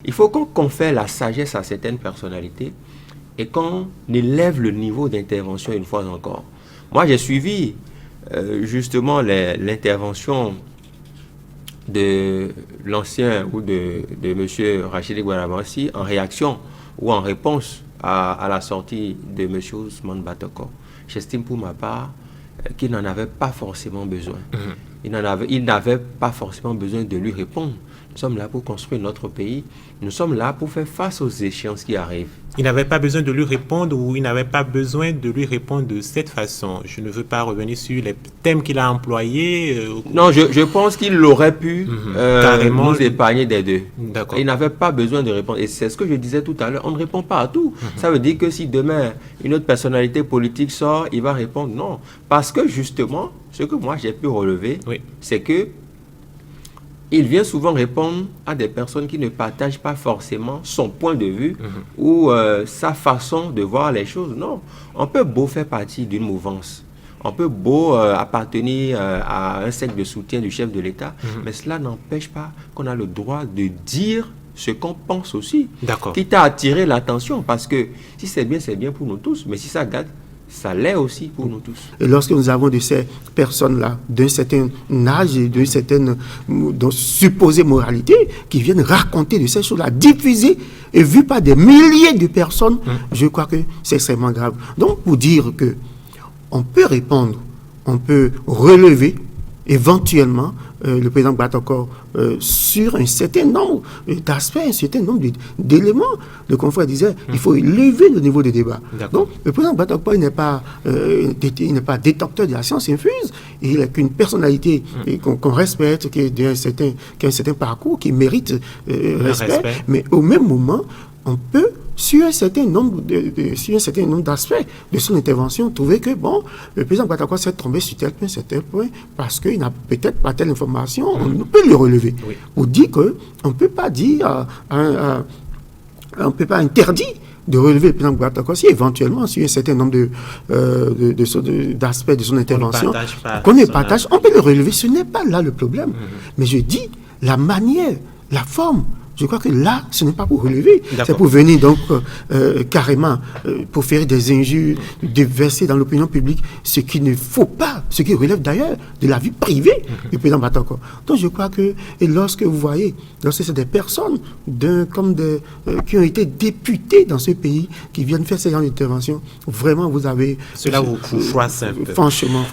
Il faut qu'on confère la sagesse à certaines personnalités et qu'on élève le niveau d'intervention une fois encore. Moi, j'ai suivi justement l'intervention de l'ancien ou de M. Rachid Guarabansi en réaction ou en réponse à la sortie de M. Ousmane Batoko. J'estime pour ma part qu'il n'en avait pas forcément besoin. Il n'avait pas forcément besoin de lui répondre. Nous sommes là pour construire notre pays. Nous sommes là pour faire face aux échéances qui arrivent. Il n'avait pas besoin de lui répondre ou il n'avait pas besoin de lui répondre de cette façon. Je ne veux pas revenir sur les thèmes qu'il a employés. Non, je pense qu'il aurait pu carrément nous épargner des deux. Il n'avait pas besoin de répondre. Et c'est ce que je disais tout à l'heure. On ne répond pas à tout. Ça veut dire que si demain, une autre personnalité politique sort, il va répondre non. Parce que justement, ce que moi j'ai pu relever, c'est que il vient souvent répondre à des personnes qui ne partagent pas forcément son point de vue ou sa façon de voir les choses. Non, on peut beau faire partie d'une mouvance, on peut beau appartenir à un cercle de soutien du chef de l'État, mais cela n'empêche pas qu'on a le droit de dire ce qu'on pense aussi. Quitte à attirer l'attention, parce que si c'est bien pour nous tous, mais si ça gâte, ça l'est aussi pour nous tous. Et lorsque nous avons de ces personnes-là, d'un certain âge et d'une certaine supposée moralité, qui viennent raconter de ces choses-là, diffusées et vues par des milliers de personnes, je crois que c'est extrêmement grave. Donc, pour dire que on peut répondre, on peut relever éventuellement le président Batoko sur un certain nombre d'aspects, un certain nombre d'éléments. Le confrère disait il faut élever le niveau de débat. Donc, le président Batoko n'est pas détenteur de la science infuse, il n'est qu'une personnalité qu'on respecte, qui a un certain parcours, qui mérite respect, mais au même moment, on peut, sur un certain nombre d'aspects de son intervention, trouver que, bon, le président Batoko s'est trompé sur tel point, parce qu'il n'a peut-être pas telle information, on peut le relever. Ou dire qu'on ne peut pas dire, on ne peut pas interdire de relever le président Batoko si éventuellement, sur un certain nombre d'aspects de son intervention, qu'on ne partage, on peut le relever. Ce n'est pas là le problème. Mais je dis, la manière, la forme, je crois que là, ce n'est pas pour relever, c'est pour venir donc carrément pour faire des injures, déverser dans l'opinion publique ce qu'il ne faut pas, ce qui relève d'ailleurs de la vie privée du président Batoko. Donc je crois que, et lorsque vous voyez, lorsque c'est des personnes qui ont été députées dans ce pays, qui viennent faire ces genres d'interventions, vraiment vous avez... Cela vous froisse un peu. Franchement.